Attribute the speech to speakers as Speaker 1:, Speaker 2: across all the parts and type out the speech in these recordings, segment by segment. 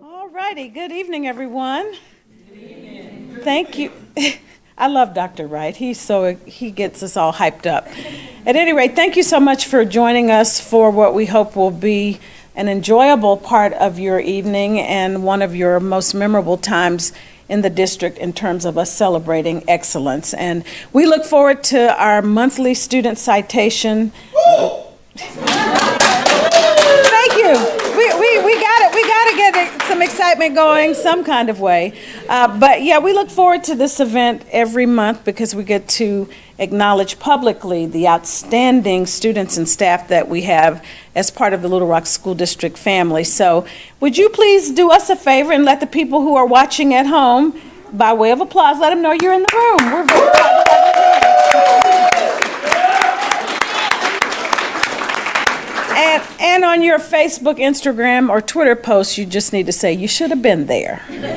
Speaker 1: All righty. Good evening, everyone. Good evening. Thank you. I love Dr. Wright. He gets us all hyped up. At any rate, thank you so much for joining us for what we hope will be an enjoyable part of your evening and one of your most memorable times in the district in terms of us celebrating excellence. And we look forward to our monthly student citation. Thank you. We got to get some excitement going some kind of way. But yeah, we look forward to this event every month because we get to acknowledge publicly the outstanding students and staff that we have as part of the Little Rock School District family. So would you please do us a favor and let the people who are watching at home, by way of applause, let them know you're in the room. We're very proud to have you here. And on your Facebook, Instagram, or Twitter posts, you just need to say, you should have been there.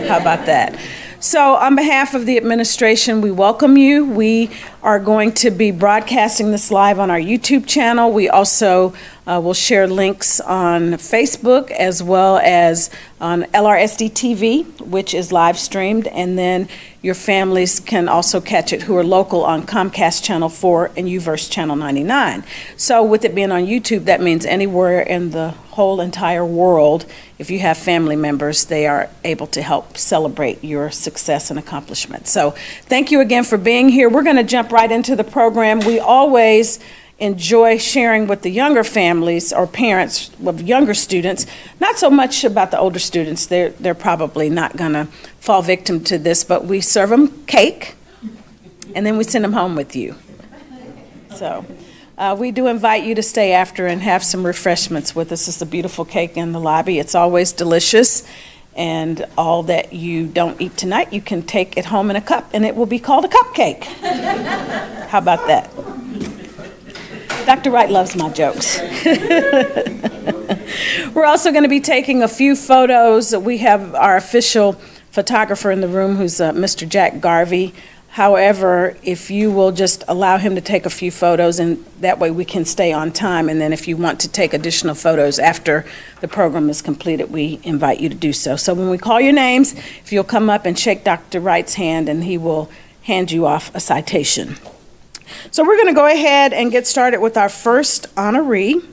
Speaker 1: How about that? So on behalf of the administration, we welcome you. We are going to be broadcasting this live on our YouTube channel. We also will share links on Facebook as well as on LRSD TV, which is live streamed. And then your families can also catch it who are local on Comcast Channel 4 and UVerse Channel 99. So with it being on YouTube, that means anywhere in the whole entire world, if you have family members, they are able to help celebrate your success and accomplishment. So thank you again for being here. We're going to jump right into the program. We always enjoy sharing with the younger families or parents of younger students, not so much about the older students. They're probably not going to fall victim to this, but we serve them cake, and then we send them home with you. So we do invite you to stay after and have some refreshments with us. It's a beautiful cake in the lobby. It's always delicious, and all that you don't eat tonight, you can take it home in a cup, and it will be called a cupcake. How about that? Dr. Wright loves my jokes. We're also going to be taking a few photos. We have our official photographer in the room, who's Mr. Jack Garvey. However, if you will just allow him to take a few photos, and that way we can stay on time. And then if you want to take additional photos after the program is completed, we invite you to do so. So when we call your names, if you'll come up and shake Dr. Wright's hand, and he will hand you off a citation. So we're going to go ahead and get started with our first honoree.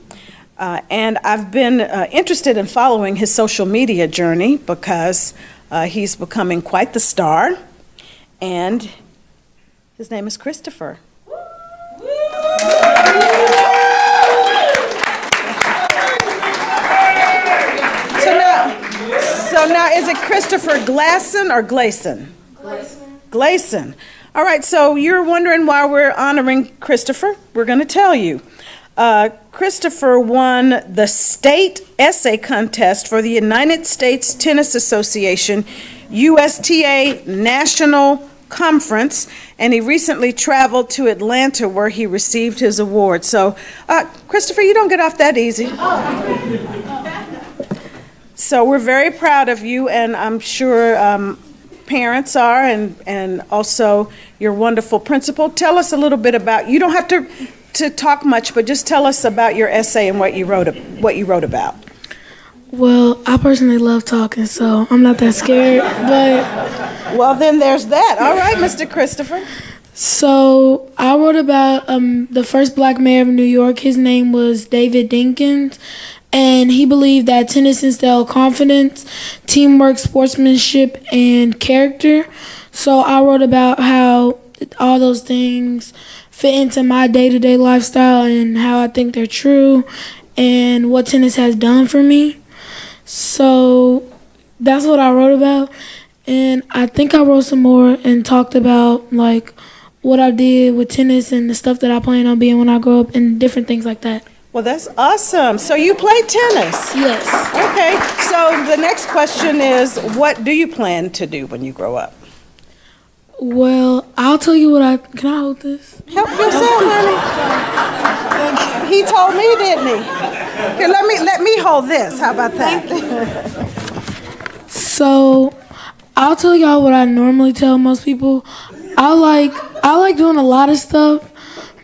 Speaker 1: And I've been interested in following his social media journey because he's becoming quite the star. And his name is Christopher. So now, is it Christopher Glasson or Glayson? Glayson. All right, so you're wondering why we're honoring Christopher. We're going to tell you. Christopher won the state essay contest for the United States Tennis Association USTA National Conference, and he recently traveled to Atlanta where he received his award. So, Christopher, you don't get off that easy. So we're very proud of you, and I'm sure parents are, and also your wonderful principal. Tell us a little bit about, you don't have to talk much, but just tell us about your essay and what you wrote about.
Speaker 2: Well, I personally love talking, so I'm not that scared, but...
Speaker 1: Well, then there's that. All right, Mr. Christopher.
Speaker 2: So I wrote about the first black mayor of New York. His name was David Dinkins, and he believed that tennis instilled confidence, teamwork, sportsmanship, and character. So I wrote about how all those things fit into my day-to-day lifestyle and how I think they're true and what tennis has done for me. So that's what I wrote about. And I think I wrote some more and talked about like what I did with tennis and the stuff that I plan on being when I grow up and different things like that.
Speaker 1: Well, that's awesome. So you play tennis?
Speaker 2: Yes.
Speaker 1: Okay. So the next question is, what do you plan to do when you grow up?
Speaker 2: Well, I'll tell you what can I hold this?
Speaker 1: Help yourself, honey. He told me, didn't he? Here, let me hold this. How about that?
Speaker 2: So, I'll tell y'all what I normally tell most people. I like doing a lot of stuff,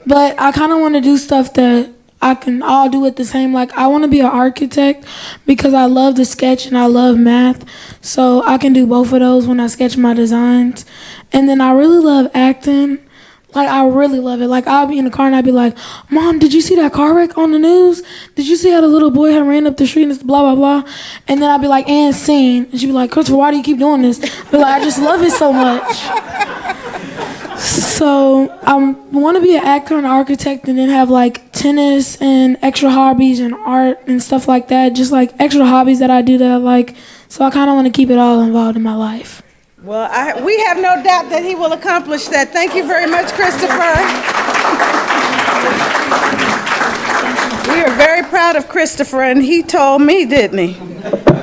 Speaker 2: but I kind of want to do stuff that I can all do it the same. Like, I want to be an architect because I love to sketch and I love math. So I can do both of those when I sketch my designs. And then I really love acting. Like, I really love it. Like, I'll be in the car and I'll be like, Mom, did you see that car wreck on the news? Did you see how the little boy had ran up the street and it's blah, blah, blah? And then I'll be like, and scene. And she'd be like, Christopher, why do you keep doing this? I'll be like, I just love it so much. So I want to be an actor and architect and then have like tennis and extra hobbies and art and stuff like that. Just like extra hobbies that I do that I like. So I kind of want to keep it all involved in my life.
Speaker 1: Well, we have no doubt that he will accomplish that. Thank you very much, Christopher. We are very proud of Christopher, and he told me, didn't he?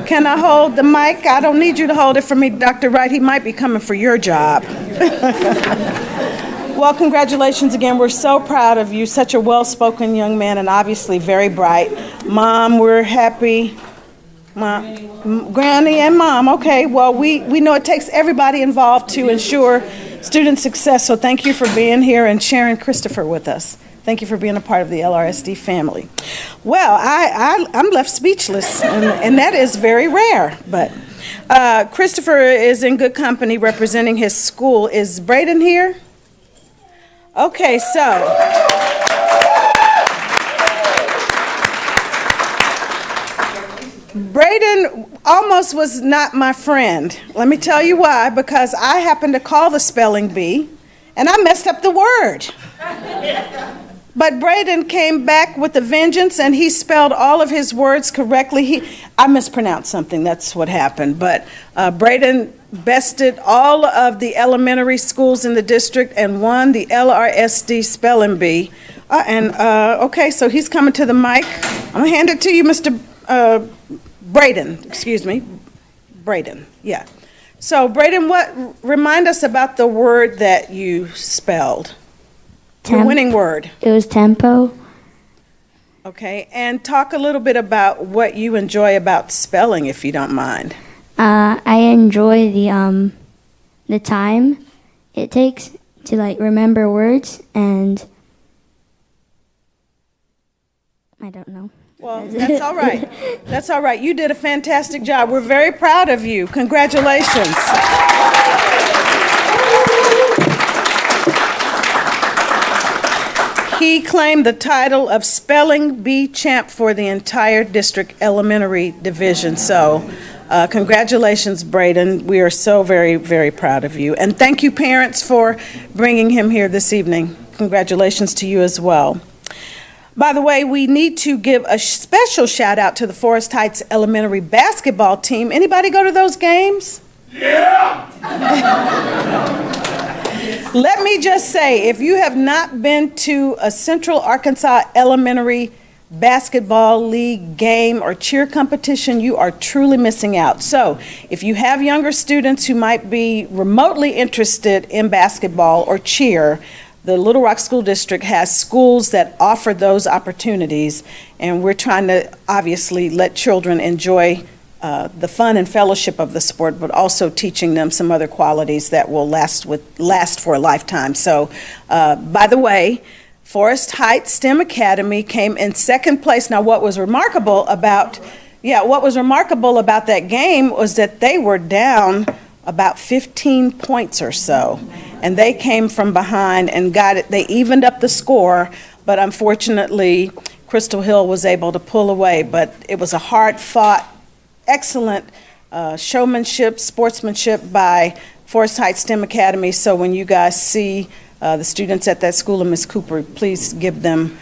Speaker 1: Can I hold the mic? I don't need you to hold it for me, Dr. Wright. He might be coming for your job. Well, congratulations again. We're so proud of you. Such a well-spoken young man and obviously very bright. Mom, we're happy. Mom, Granny and Mom. Okay, well, we know it takes everybody involved to ensure student success, so thank you for being here and sharing Christopher with us. Thank you for being a part of the LRSD family. Well, I'm left speechless, and that is very rare, but Christopher is in good company representing his school. Is Braden here? Okay, so... Braden almost was not my friend. Let me tell you why. Because I happened to call the spelling bee, and I messed up the word. But Braden came back with a vengeance, and he spelled all of his words correctly. I mispronounced something. That's what happened. But Braden bested all of the elementary schools in the district and won the LRSD spelling bee. Okay, so he's coming to the mic. I'm going to hand it to you, Mr. Braden, excuse me. Braden, yeah. So, Braden, remind us about the word that you spelled. Your winning word.
Speaker 3: It was tempo.
Speaker 1: Okay, and talk a little bit about what you enjoy about spelling, if you don't mind.
Speaker 3: I enjoy the time it takes to like remember words, and I don't know.
Speaker 1: Well, that's all right. That's all right. You did a fantastic job. We're very proud of you. Congratulations. He claimed the title of Spelling Bee Champ for the entire district elementary division. So, congratulations, Braden. We are so very, very proud of you. And thank you, parents, for bringing him here this evening. Congratulations to you as well. By the way, we need to give a special shout out to the Forest Heights Elementary basketball team. Anybody go to those games? Yeah! Let me just say, if you have not been to a Central Arkansas Elementary basketball league game or cheer competition, you are truly missing out. So if you have younger students who might be remotely interested in basketball or cheer, the Little Rock School District has schools that offer those opportunities, and we're trying to obviously let children enjoy the fun and fellowship of the sport, but also teaching them some other qualities that will last for a lifetime. So, by the way, Forest Heights STEM Academy came in second place. Now, what was remarkable about that game was that they were down about 15 points or so, and they came from behind and got it. They evened up the score, but unfortunately, Crystal Hill was able to pull away. But it was a hard-fought, excellent showmanship, sportsmanship by Forest Heights STEM Academy. So when you guys see the students at that school and Ms. Cooper, please give them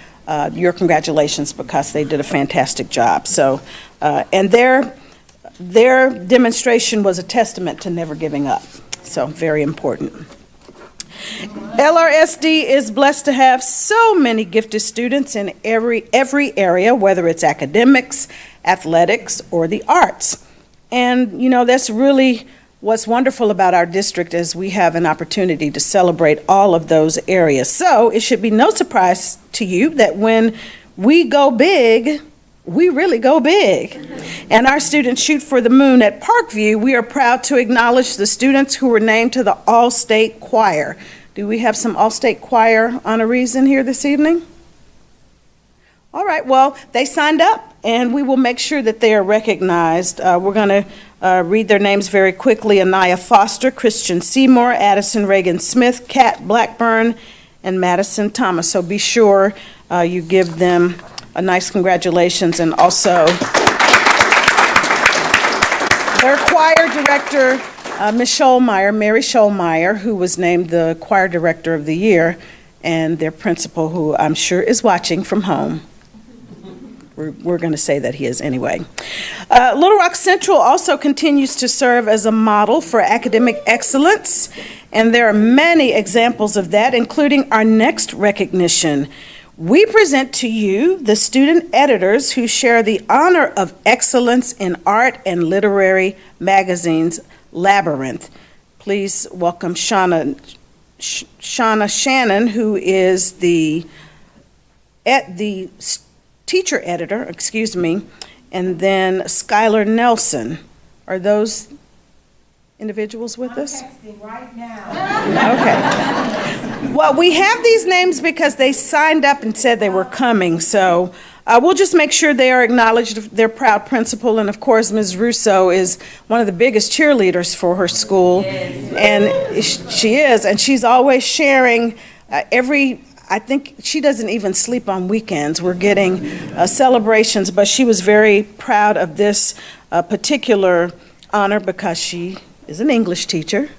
Speaker 1: your congratulations because they did a fantastic job. So, and their demonstration was a testament to never giving up. So very important. LRSD is blessed to have so many gifted students in every area, whether it's academics, athletics, or the arts. And, you know, that's really what's wonderful about our district is we have an opportunity to celebrate all of those areas. So it should be no surprise to you that when we go big, we really go big. And our students shoot for the moon at Parkview. We are proud to acknowledge the students who were named to the All-State Choir. Do we have some All-State Choir honorees in here this evening? All right, well, they signed up, and we will make sure that they are recognized. We're going to read their names very quickly. Anaya Foster, Christian Seymour, Addison Reagan Smith, Kat Blackburn, and Madison Thomas. So be sure you give them a nice congratulations, and also their choir director, Ms. Scholmeyer, Mary Scholmeyer, who was named the choir director of the year, and their principal, who I'm sure is watching from home. We're going to say that he is anyway. Little Rock Central also continues to serve as a model for academic excellence, and there are many examples of that, including our next recognition. We present to you the student editors who share the honor of excellence in art and literary magazines, Labyrinth. Please welcome Shauna Shannon, who is the teacher editor, and then Skylar Nelson. Are those individuals with us?
Speaker 4: I'm texting right now.
Speaker 1: Okay. Well, we have these names because they signed up and said they were coming, so we'll just make sure they are acknowledged, their proud principal, and of course, Ms. Russo is one of the biggest cheerleaders for her school, and she is, and she's always sharing I think she doesn't even sleep on weekends. We're getting celebrations, but she was very proud of this particular honor because she is an English teacher.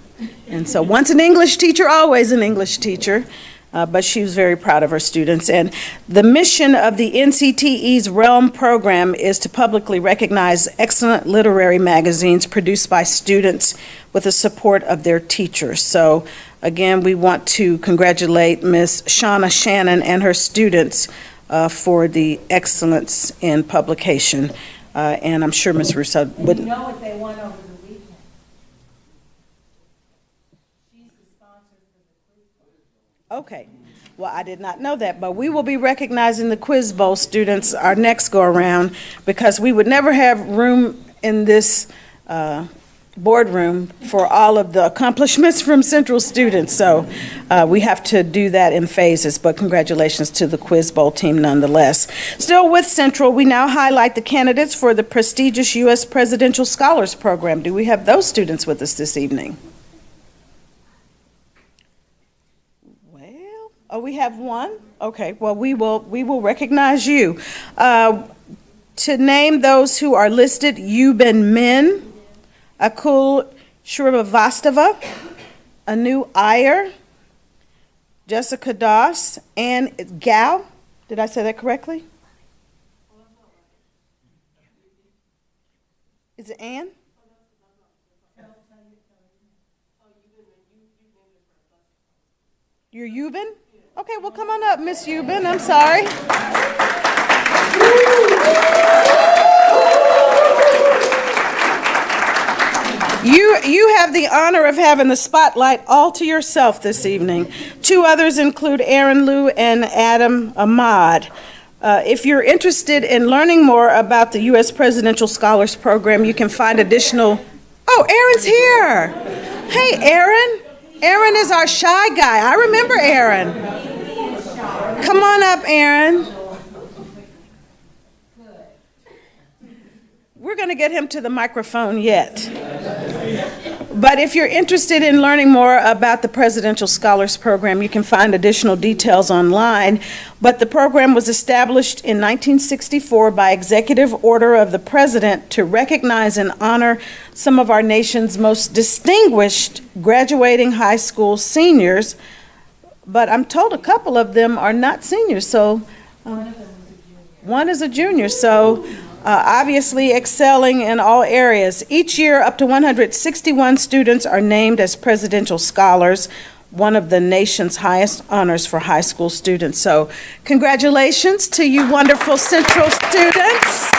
Speaker 1: And so once an English teacher, always an English teacher. But she was very proud of her students. And the mission of the NCTE's Realm program is to publicly recognize excellent literary magazines produced by students with the support of their teachers. So again, we want to congratulate Ms. Shauna Shannon and her students for the excellence in publication. And I'm sure Ms. Russo would.
Speaker 4: You know what they won over the weekend? She's the sponsor for the quiz bowl.
Speaker 1: Okay. Well, I did not know that, but we will be recognizing the Quiz Bowl students our next go-around because we would never have room in this boardroom for all of the accomplishments from Central students. So we have to do that in phases, but congratulations to the Quiz Bowl team nonetheless. Still with Central, we now highlight the candidates for the prestigious U.S. Presidential Scholars Program. Do we have those students with us this evening? Well, oh, we have one? Okay, well, we will recognize you. To name those who are listed, Yuben Min, Akul Shrivastava, Anu Iyer, Jessica Doss, Ann Gao. Did I say that correctly? Is it Ann? You're Yuben? Okay, well, come on up, Miss Yuben. I'm sorry. You have the honor of having the spotlight all to yourself this evening. Two others include Aaron Liu and Adam Ahmad. If you're interested in learning more about the U.S. Presidential Scholars Program, you can find additional. Oh, Aaron's here. Hey, Aaron. Aaron is our shy guy. I remember Aaron. Come on up, Aaron. We're going to get him to the microphone yet. But if you're interested in learning more about the Presidential Scholars Program, you can find additional details online. But the program was established in 1964 by executive order of the President to recognize and honor some of our nation's most distinguished graduating high school seniors. But I'm told a couple of them are not seniors, so one is a junior. So obviously excelling in all areas. Each year, up to 161 students are named as presidential scholars, one of the nation's highest honors for high school students. So congratulations to you wonderful Central students.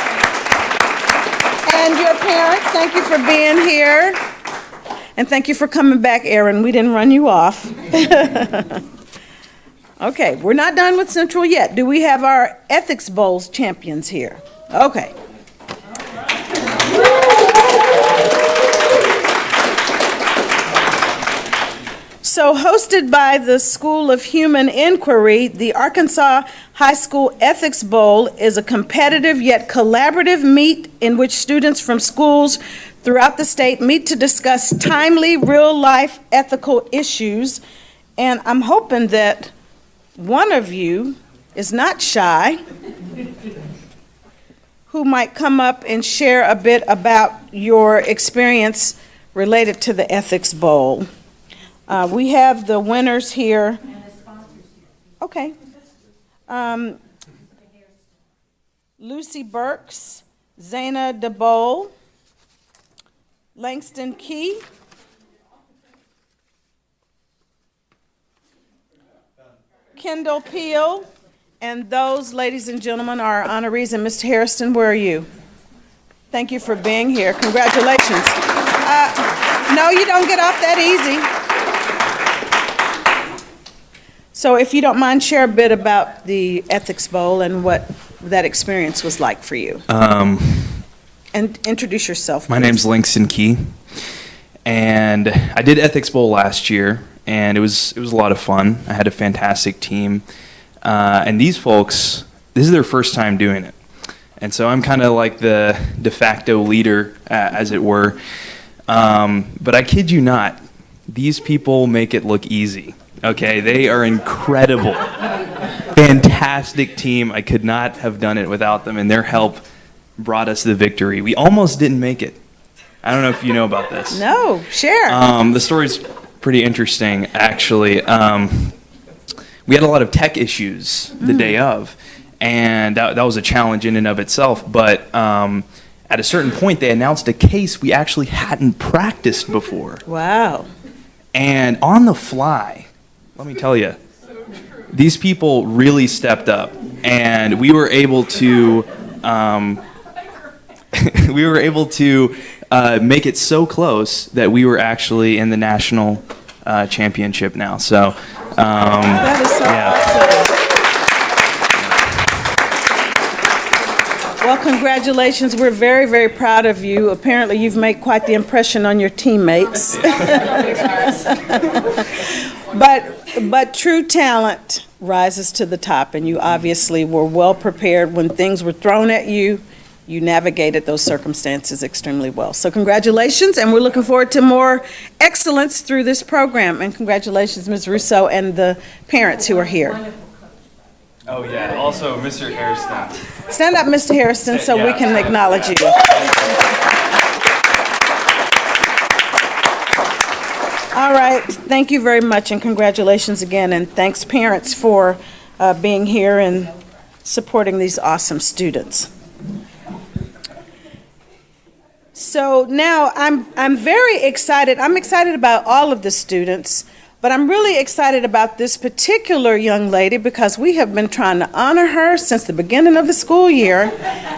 Speaker 1: And your parents, thank you for being here. And thank you for coming back, Aaron. We didn't run you off. Okay, we're not done with Central yet. Do we have our Ethics Bowls champions here? Okay. So So hosted by the School of Human Inquiry, the Arkansas High School Ethics Bowl is a competitive yet collaborative meet in which students from schools throughout the state meet to discuss timely, real-life ethical issues. And I'm hoping that one of you is not shy, who might come up and share a bit about your experience related to the Ethics Bowl. We have the winners here.
Speaker 4: And the sponsors here.
Speaker 1: Okay. Lucy Burks, Zaina DeBole, Langston Key, Kendall Peel, and those, ladies and gentlemen, are honorees. And Mr. Harrison, where are you? Thank you for being here. Congratulations. No, you don't get off that easy. So if you don't mind, share a bit about the Ethics Bowl and what that experience was like for you. And introduce yourself,
Speaker 5: My
Speaker 1: please.
Speaker 5: name's Langston Key, and I did Ethics Bowl last year, and it was a lot of fun. I had a fantastic team, and these folks, this is their first time doing it, and so I'm kind of like the de facto leader, as it were. But I kid you not, these people make it look easy. Okay, they are incredible, fantastic team. I could not have done it without them, and their help brought us the victory. We almost didn't make it. I don't know if you know about this.
Speaker 1: No, share.
Speaker 5: The story's pretty interesting, actually. We had a lot of tech issues the day of, and that was a challenge in and of itself. But at a certain point, they announced a case we actually hadn't practiced before.
Speaker 1: Wow.
Speaker 5: And on the fly, let me tell you, these people really stepped up, and we were able to make it so close that we were actually in the national championship now. So
Speaker 1: That is so awesome. Well, congratulations. We're very, very proud of you. Apparently, you've made quite the impression on your teammates. But true talent rises to the top, and you obviously were well prepared when things were thrown at you. You navigated those circumstances extremely well. So congratulations, and we're looking forward to more excellence through this program. And congratulations, Ms. Rousseau, and the parents who are here.
Speaker 5: oh yeah, also Mr. Harrison.
Speaker 1: Stand up, Mr. Harrison, so we can acknowledge you. All right, thank you very much, and congratulations again, and thanks, parents, for being here and supporting these awesome students. So now I'm very excited. I'm excited about all of the students, but I'm really excited about this particular young lady because we have been trying to honor her since the beginning of the school year,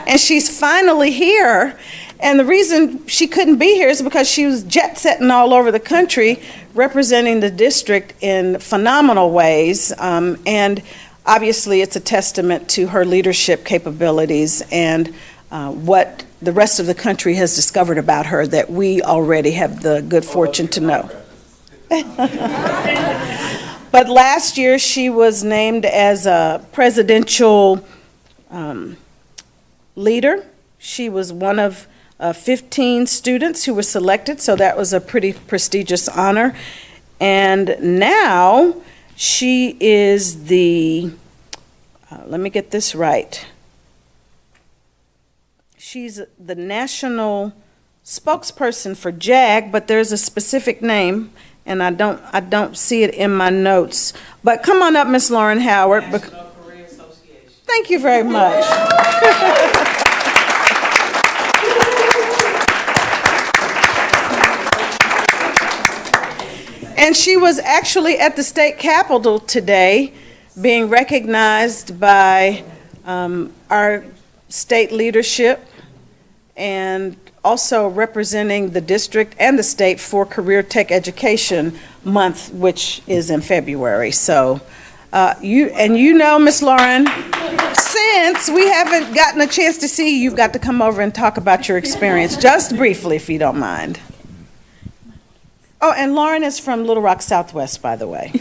Speaker 1: and she's finally here. And the reason she couldn't be here is because she was jet-setting all over the country, representing the district in phenomenal ways. And obviously, it's a testament to her leadership capabilities and what the rest of the country has discovered about her that we already have the good fortune to know. But last year, she was named as a presidential leader. She was one of 15 students who were selected, so that was a pretty prestigious honor. And now she is the, let me get this right. She's the national spokesperson for JAG, but there's a specific name, and I don't see it in my notes. But come on up, Miss Lauren Howard.
Speaker 6: National Career Association.
Speaker 1: Thank you very much. And she was actually at the state capitol today, being recognized by our state leadership and also representing the district and the state for Career Tech Education Month, which is in February. So you know, Miss Lauren, since we haven't gotten a chance to see you, you've got to come over and talk about your experience, just briefly, if you don't mind. Oh, and Lauren is from Little Rock Southwest, by the way.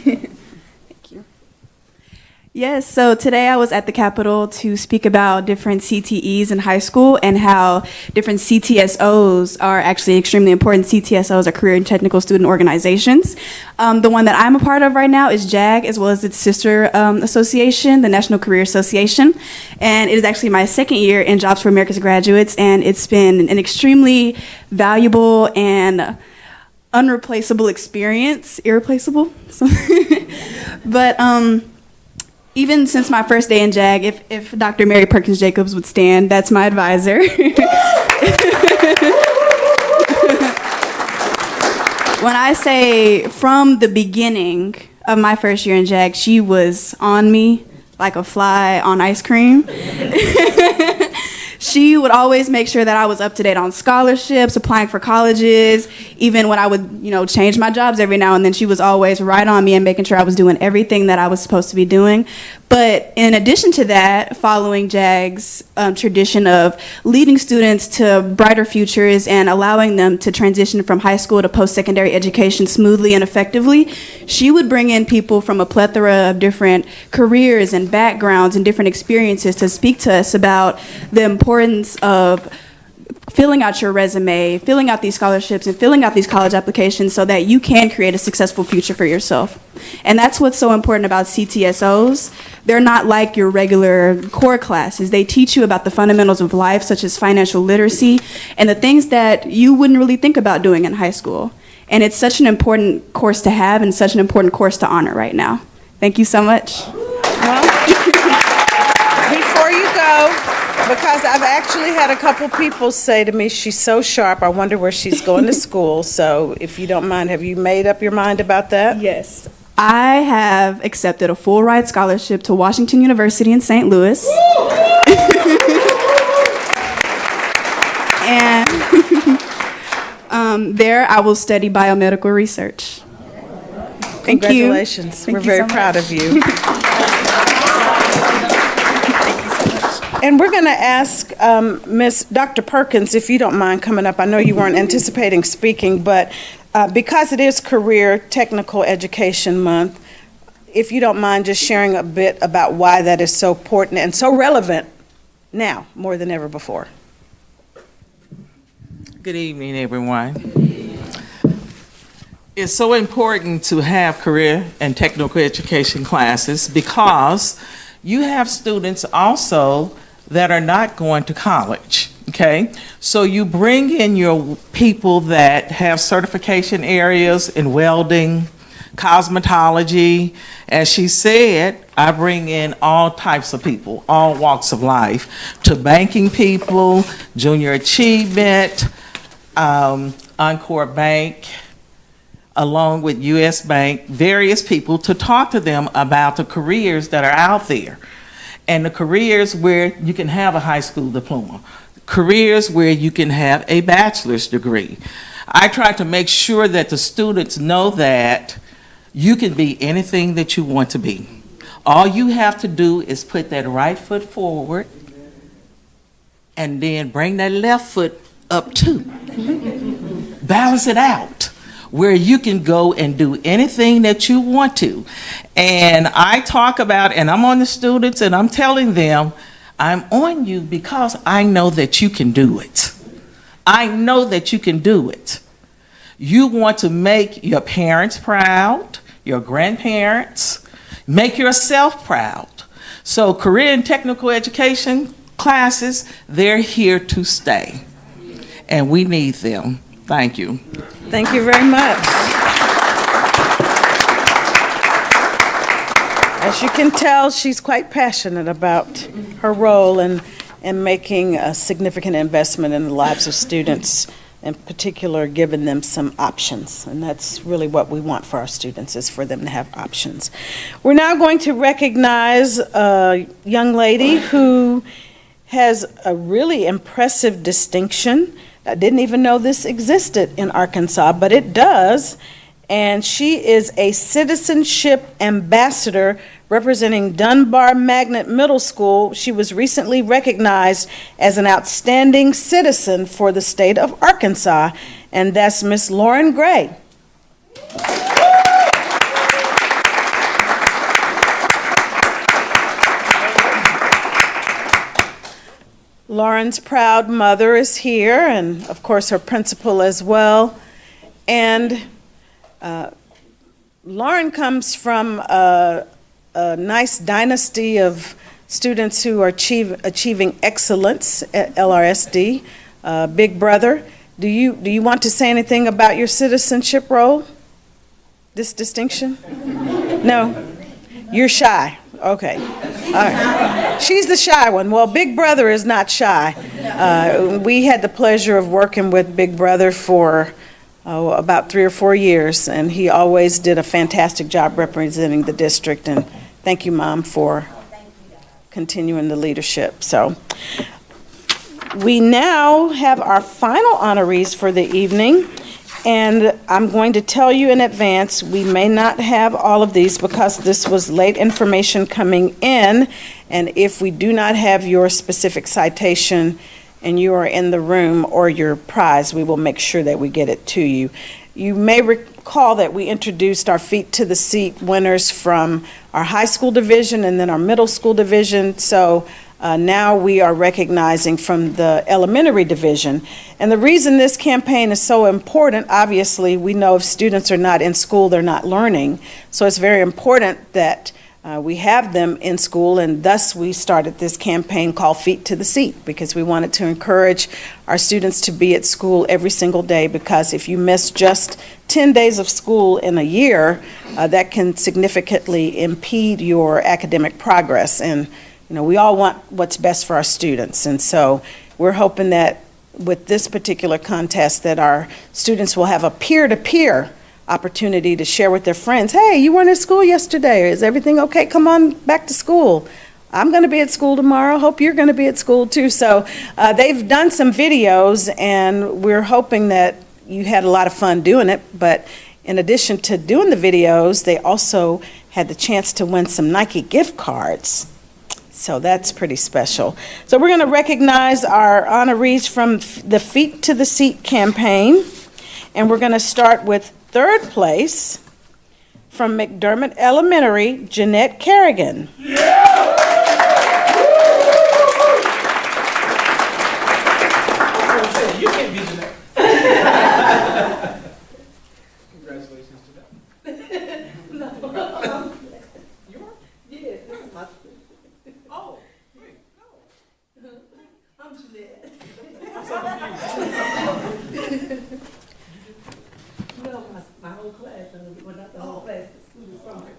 Speaker 6: Yes, so today I was at the Capitol to speak about different CTEs in high school and how different CTSOs are actually extremely important. CTSOs are career and technical student organizations. The one that I'm a part of right now is JAG, as well as its sister association, the National Career Association. And it is actually my second year in Jobs for America's Graduates, and it's been an extremely valuable and unreplaceable experience. Irreplaceable? But even since my first day in JAG, if Dr. Mary Perkins Jacobs would stand, that's my advisor. When I say from the beginning of my first year in JAG, she was on me like a fly on ice cream. She would always make sure that I was up to date on scholarships, applying for colleges, even when I would, change my jobs every now and then. She was always right on me and making sure I was doing everything that I was supposed to be doing. But in addition to that, following JAG's tradition of leading students to brighter futures and allowing them to transition from high school to post-secondary education smoothly and effectively, she would bring in people from a plethora of different careers and backgrounds and different experiences to speak to us about the importance of filling out your resume, filling out these scholarships, and filling out these college applications so that you can create a successful future for yourself. And that's what's so important about CTSOs. They're not like your regular core classes. They teach you about the fundamentals of life, such as financial literacy, and the things that you wouldn't really think about doing in high school. And it's such an important course to have and such an important course to honor right now. Thank you so much.
Speaker 1: Well, before you go, because I've actually had a couple people say to me, she's so sharp, I wonder where she's going to school. So if you don't mind, have you made up your mind about that?
Speaker 6: Yes. I have accepted a full ride scholarship to Washington University in St. Louis. And there I will study biomedical research. Thank you.
Speaker 1: Congratulations. We're very proud of you. And we're going to ask Miss Dr. Perkins, if you don't mind coming up. I know you weren't anticipating speaking, but because it is Career Technical Education Month, if you don't mind just sharing a bit about why that is so important and so relevant now more than ever before.
Speaker 7: Good evening, everyone. It's so important to have career and technical education classes because you have students also that are not going to college, okay? So you bring in your people that have certification areas in welding, cosmetology. As she said, I bring in all types of people, all walks of life, to banking people, junior achievement, Encore Bank, along with U.S. Bank, various people to talk to them about the careers that are out there. And the careers where you can have a high school diploma, careers where you can have a bachelor's degree. I try to make sure that the students know that you can be anything that you want to be. All you have to do is put that right foot forward and then bring that left foot up too. Balance it out, where you can go and do anything that you want to. And I talk about, and I'm on the students and I'm telling them, I'm on you because I know that you can do it. I know that you can do it. You want to make your parents proud, your grandparents, make yourself proud. So career and technical education classes, they're here to stay. And we need them. Thank you.
Speaker 1: Thank you very much. As you can tell, she's quite passionate about her role in making a significant investment in the lives of students, in particular giving them some options. And that's really what we want for our students, is for them to have options. We're now going to recognize a young lady who has a really impressive distinction. I didn't even know this existed in Arkansas, but it does. And she is a citizenship ambassador representing Dunbar Magnet Middle School. She was recently recognized as an outstanding citizen for the state of Arkansas, and that's Miss Lauren Gray. Lauren's proud mother is here, and of course her principal as well. And Lauren comes from a nice dynasty of students who are achieving excellence at LRSD. Big brother, do you want to say anything about your citizenship role? This distinction? No? You're shy. Okay. All right. She's the shy one. Well, Big Brother is not shy. We had the pleasure of working with Big Brother for about 3 or 4 years, and he always did a fantastic job representing the district. And thank you, Mom, for continuing the leadership. So we now have our final honorees for the evening. And I'm going to tell you in advance, we may not have all of these because this was late information coming in. And if we do not have your specific citation and you are in the room or your prize, we will make sure that we get it to you. You may recall that we introduced our Feet to the Seat winners from our high school division and then our middle school division. So now we are recognizing from the elementary division. And the reason this campaign is so important, obviously, we know if students are not in school, they're not learning. So it's very important that we have them in school, and thus we started this campaign called Feet to the Seat, because we wanted to encourage our students to be at school every single day, because if you miss just 10 days of school in a year, that can significantly impede your academic progress. And we all want what's best for our students, and so we're hoping that with this particular contest that our students will have a peer-to-peer opportunity to share with their friends, hey, you weren't at school yesterday, is everything okay? Come on back to school. I'm going to be at school tomorrow, hope you're going to be at school too. So they've done some videos, and we're hoping that you had a lot of fun doing it, but in addition to doing the videos, they also had the chance to win some Nike gift cards. So that's pretty special. So we're going to recognize our honorees from the Feet to the Seat campaign. And we're going to start with third place from McDermott Elementary, Jeanette Kerrigan.
Speaker 8: You can't be Jeanette. Congratulations, Jeanette. You are?
Speaker 4: Yes, this is my.
Speaker 8: Oh, wait, no.
Speaker 4: I'm Jeanette.
Speaker 8: I'm so confused.
Speaker 4: No, my whole class, well, not the whole class, the students from her.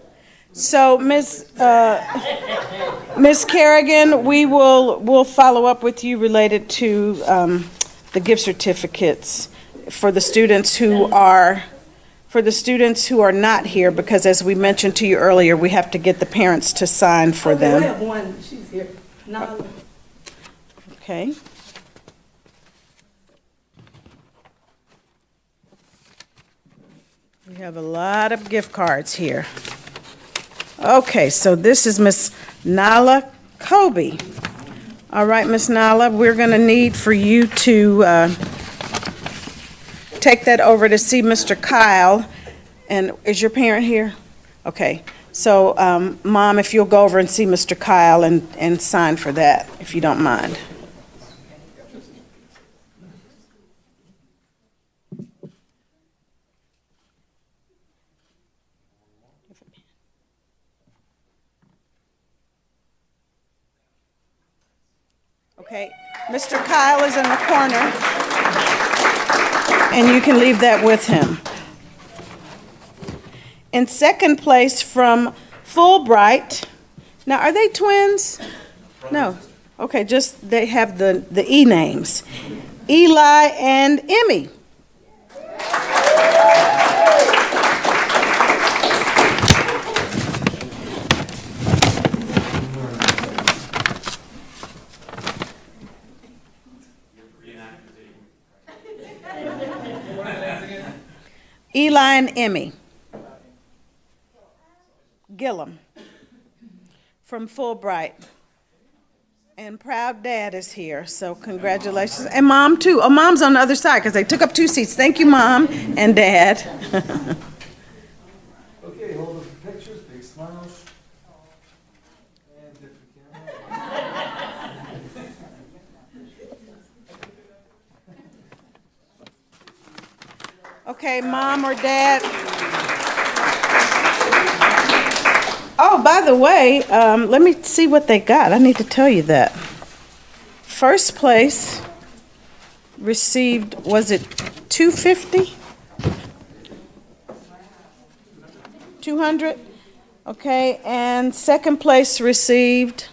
Speaker 1: So Ms. Kerrigan, we'll follow up with you related to the gift certificates for the students who are not here, because as we mentioned to you earlier, we have to get the parents to sign for
Speaker 4: Okay,
Speaker 1: them.
Speaker 4: we have one, she's here. Nala.
Speaker 1: Okay. We have a lot of gift cards here. Okay, so this is Miss Nala Kobe. All right, Miss Nala, we're going to need for you to take that over to see Mr. Kyle. And is your parent here? Okay. So, Mom, if you'll go over and see Mr. Kyle and sign for that, if you don't mind. Okay, Mr. Kyle is in the corner, and you can leave that with him. In second place from Fulbright, now are they twins? No, okay, just they have the E names, Eli and Emmy. Eli and Emmy Gillum from Fulbright. And proud dad is here, so congratulations. And Mom, too. Oh, Mom's on the other side because they took up 2 seats. Thank you, Mom and Dad. Okay, mom or dad. Oh, by the way, let me see what they got. I need to tell you that. First place received, was it 250? 200? Okay, and second place received,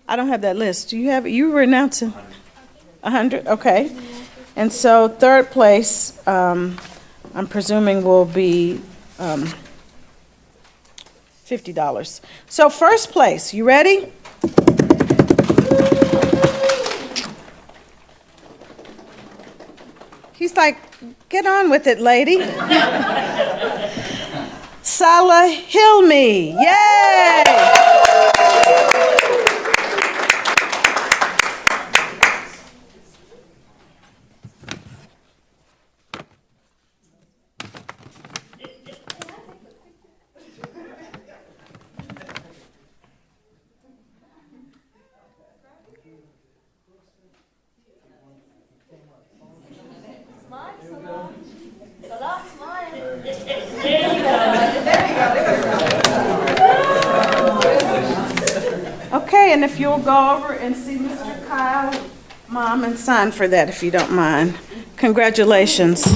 Speaker 1: I don't have that list. Do you have it? You were announcing 100? Okay. And so third place, I'm presuming will be $50. So first place, you ready? He's like, get on with it, lady. Salah Hilmi, yay! Okay, and if you'll go over and see Mr. Kyle, Mom, and sign for that if you don't mind. Congratulations.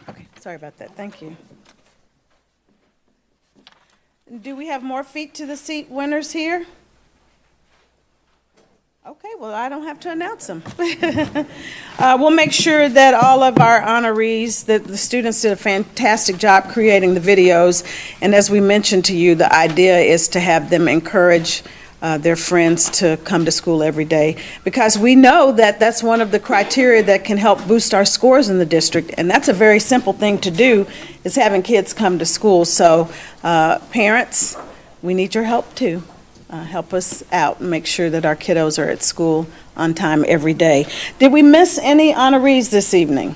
Speaker 1: Okay, sorry about that. Thank you. Do we have more feet to the seat winners here? Okay, well, I don't have to announce them. We'll make sure that all of our honorees, that the students did a fantastic job creating the videos. And as we mentioned to you, the idea is to have them encourage their friends to come to school every day, because we know that that's one of the criteria that can help boost our scores in the district. And that's a very simple thing to do, is having kids come to school. So parents, we need your help too. Help us out and make sure that our kiddos are at school on time every day. Did we miss any honorees this evening?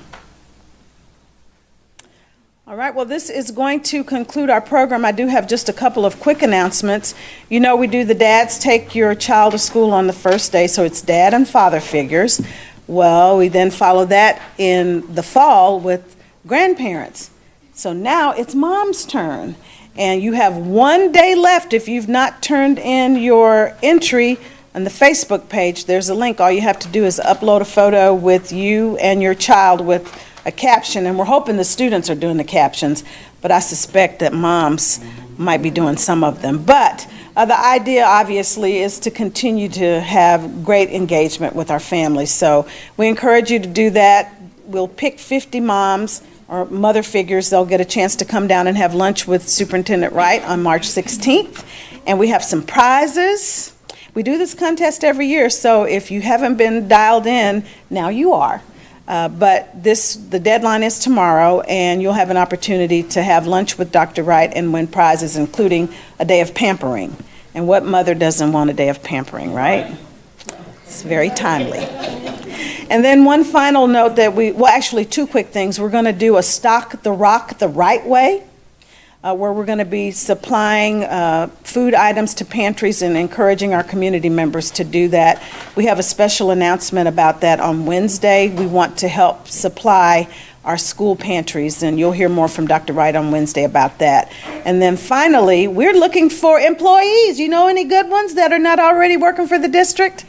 Speaker 1: All right, well, this is going to conclude our program. I do have just a couple of quick announcements. You know, we do the dads take your child to school on the first day, so it's dad and father figures. Well, we then follow that in the fall with grandparents. So now it's mom's turn. And you have 1 day left. If you've not turned in your entry on the Facebook page, there's a link. All you have to do is upload a photo with you and your child with a caption. And we're hoping the students are doing the captions, but I suspect that moms might be doing some of them. But the idea, obviously, is to continue to have great engagement with our families. So we encourage you to do that. We'll pick 50 moms or mother figures. They'll get a chance to come down and have lunch with Superintendent Wright on March 16th. And we have some prizes. We do this contest every year, so if you haven't been dialed in, now you are. But the deadline is tomorrow, and you'll have an opportunity to have lunch with Dr. Wright and win prizes, including a day of pampering. And what mother doesn't want a day of pampering, right? It's very timely. And then one final note that actually two quick things. We're going to do a Stock the Rock the Right Way, where we're going to be supplying food items to pantries and encouraging our community members to do that. We have a special announcement about that on Wednesday. We want to help supply our school pantries, and you'll hear more from Dr. Wright on Wednesday about that. And then finally, we're looking for employees. You know any good ones that are not already working for the district?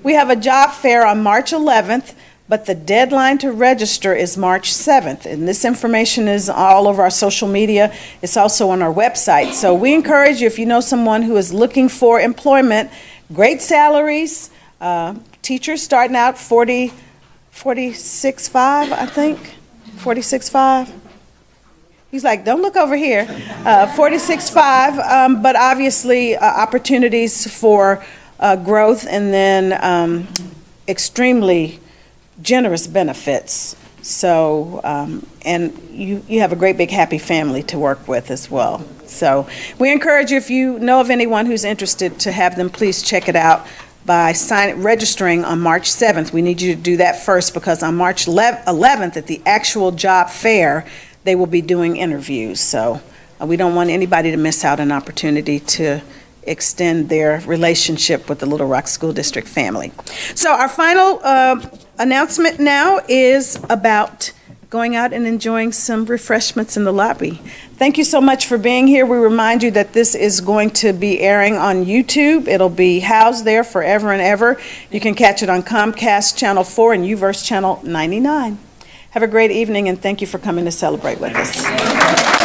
Speaker 1: We have a job fair on March 11th, but the deadline to register is March 7th. And this information is all over our social media. It's also on our website. So we encourage you, if you know someone who is looking for employment, great salaries, teachers starting out 46.5, I think, 46.5. He's like, don't look over here. 46.5, but obviously opportunities for growth, and then extremely generous benefits. So, and you have a great big happy family to work with as well. So we encourage you, if you know of anyone who's interested, to have them please check it out by registering on March 7th. We need you to do that first, because on March 11th at the actual job fair, they will be doing interviews. So We don't want anybody to miss out an opportunity to extend their relationship with the Little Rock School District family. So our final announcement now is about going out and enjoying some refreshments in the lobby. Thank you so much for being here. We remind you that this is going to be airing on YouTube. It'll be housed there forever and ever. You can catch it on Comcast Channel 4 and UVerse Channel 99. Have a great evening, and thank you for coming to celebrate with us.